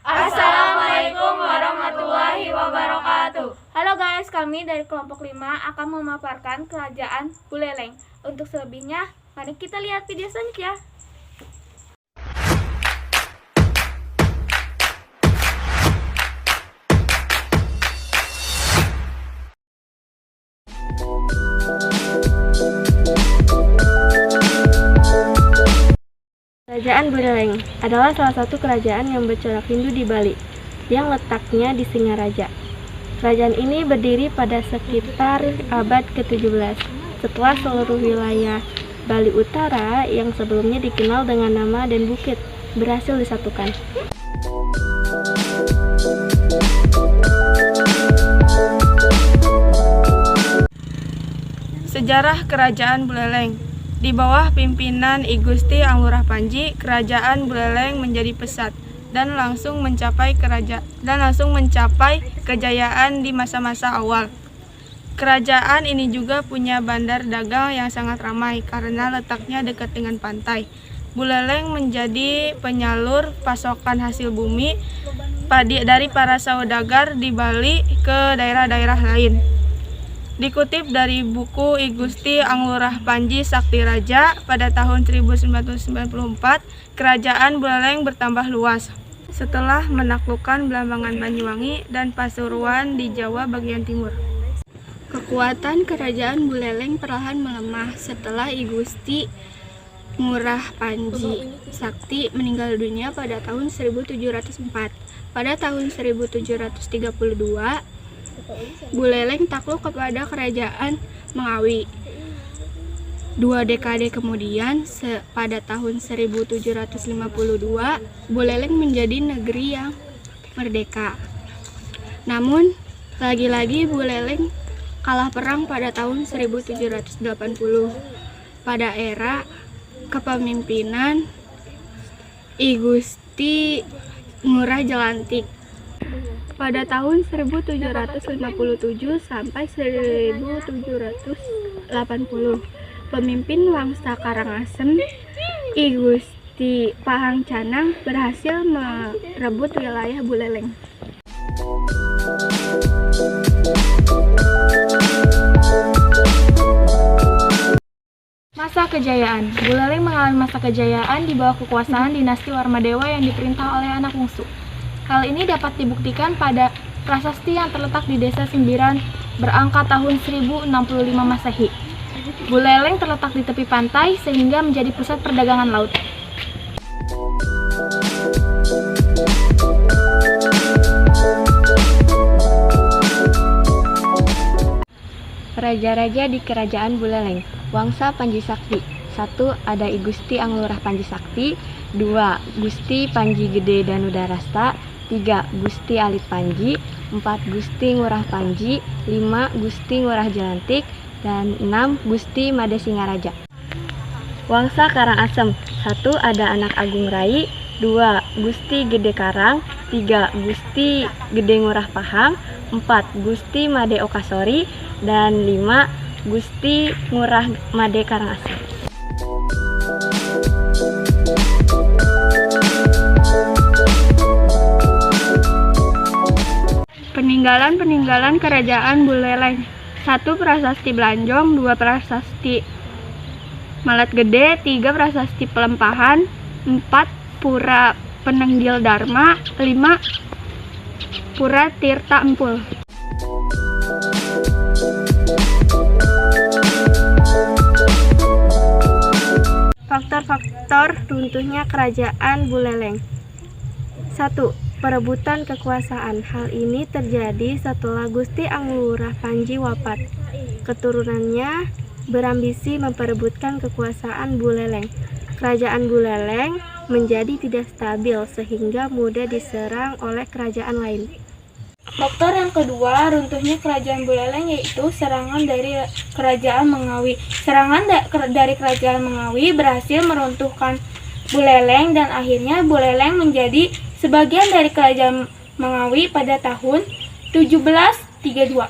Assalamualaikum warahmatullahi wabarakatuh. Halo guys, kami dari kelompok 5 akan memaparkan kerajaan Buleleng. Untuk selebihnya, mari kita lihat video selanjutnya. Kerajaan Buleleng adalah salah satu kerajaan yang bercorak Hindu di Bali, yang letaknya di Singaraja. Kerajaan ini berdiri pada sekitar abad ke-17, setelah seluruh wilayah Bali Utara yang sebelumnya dikenal dengan nama dan bukit berhasil disatukan. Sejarah Kerajaan Buleleng. Di bawah pimpinan I Gusti Anglurah Panji, Kerajaan Buleleng menjadi pesat dan langsung mencapai kejayaan di masa-masa awal. Kerajaan ini juga punya bandar dagang yang sangat ramai karena letaknya dekat dengan pantai. Buleleng menjadi penyalur pasokan hasil bumi dari para saudagar di Bali ke daerah-daerah lain. Dikutip dari buku I Gusti Anglurah Panji Sakti Raja, pada tahun 1994, Kerajaan Buleleng bertambah luas setelah menaklukkan Blambangan Banyuwangi dan Pasuruan di Jawa bagian timur. Kekuatan Kerajaan Buleleng perlahan melemah setelah I Gusti Ngurah Panji Sakti meninggal dunia pada tahun 1704. Pada tahun 1732, Buleleng takluk kepada Kerajaan Mengawi. 2 dekade kemudian, pada tahun 1752, Buleleng menjadi negeri yang merdeka. Namun, lagi-lagi Buleleng kalah perang pada tahun 1780 pada era kepemimpinan I Gusti Ngurah Jalantik. Pada tahun 1757 sampai 1780, pemimpin Wangsa Karangasem I Gusti Pahang Canang berhasil merebut wilayah Buleleng. Masa kejayaan. Buleleng mengalami masa kejayaan di bawah kekuasaan dinasti Warmadewa yang diperintah oleh anak bungsu. Hal ini dapat dibuktikan pada prasasti yang terletak di Desa Sembiran berangka tahun 1065 Masehi. Buleleng terletak di tepi pantai sehingga menjadi pusat perdagangan laut. Raja-raja di Kerajaan Buleleng. Wangsa Panji Sakti. 1. Ada I Gusti Anglurah Panji Sakti. 2. Gusti Panji Gede Danudarasta. 3. Gusti Alit Panji. 4. Gusti Ngurah Panji. 5. Gusti Ngurah Jalantik. Dan 6. Gusti Made Singaraja. Wangsa Karangasem. 1. Ada Anak Agung Rai. 2. Gusti Gede Karang. 3. Gusti Gede Ngurah Pahang. 4. Gusti Made Okasori. Dan 5. Gusti Ngurah Made Karangasem. Peninggalan Kerajaan Buleleng. 1. Prasasti Belanjong. 2. Prasasti Malet Gede. 3. Prasasti Pelempahan. 4. Pura Penenggil Dharma. 5. Pura Tirta Empul. Faktor-faktor runtuhnya Kerajaan Buleleng. 1. Perebutan kekuasaan. Hal ini terjadi setelah Gusti Anglurah Panji wafat. Keturunannya berambisi memperebutkan kekuasaan Buleleng. Kerajaan Buleleng menjadi tidak stabil sehingga mudah diserang oleh kerajaan lain. Faktor yang kedua, runtuhnya Kerajaan Buleleng yaitu serangan dari Kerajaan Mengawi. Serangan dari Kerajaan Mengawi berhasil meruntuhkan Buleleng dan akhirnya Buleleng menjadi sebagian dari Kerajaan Mengawi pada tahun 1732.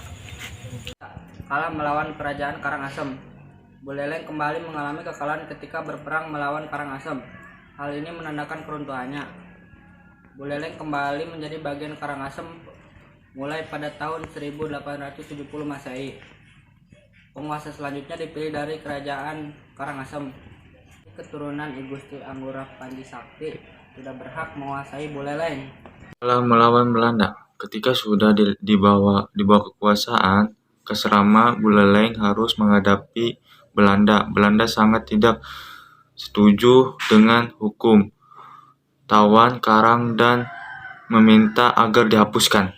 Kalah melawan Kerajaan Karangasem. Buleleng kembali mengalami kekalahan ketika berperang melawan Karangasem. Hal ini menandakan keruntuhannya. Buleleng kembali menjadi bagian Karangasem mulai pada tahun 1870 Masehi. Penguasa selanjutnya dipilih dari Kerajaan Karangasem. Keturunan I Gusti Anggurah Panji Sakti tidak berhak menguasai Buleleng. Setelah melawan Belanda, ketika sudah dibawa kekuasaan ke Serama, Buleleng harus menghadapi Belanda. Belanda sangat tidak setuju dengan hukum Tawan Karang dan meminta agar dihapuskan.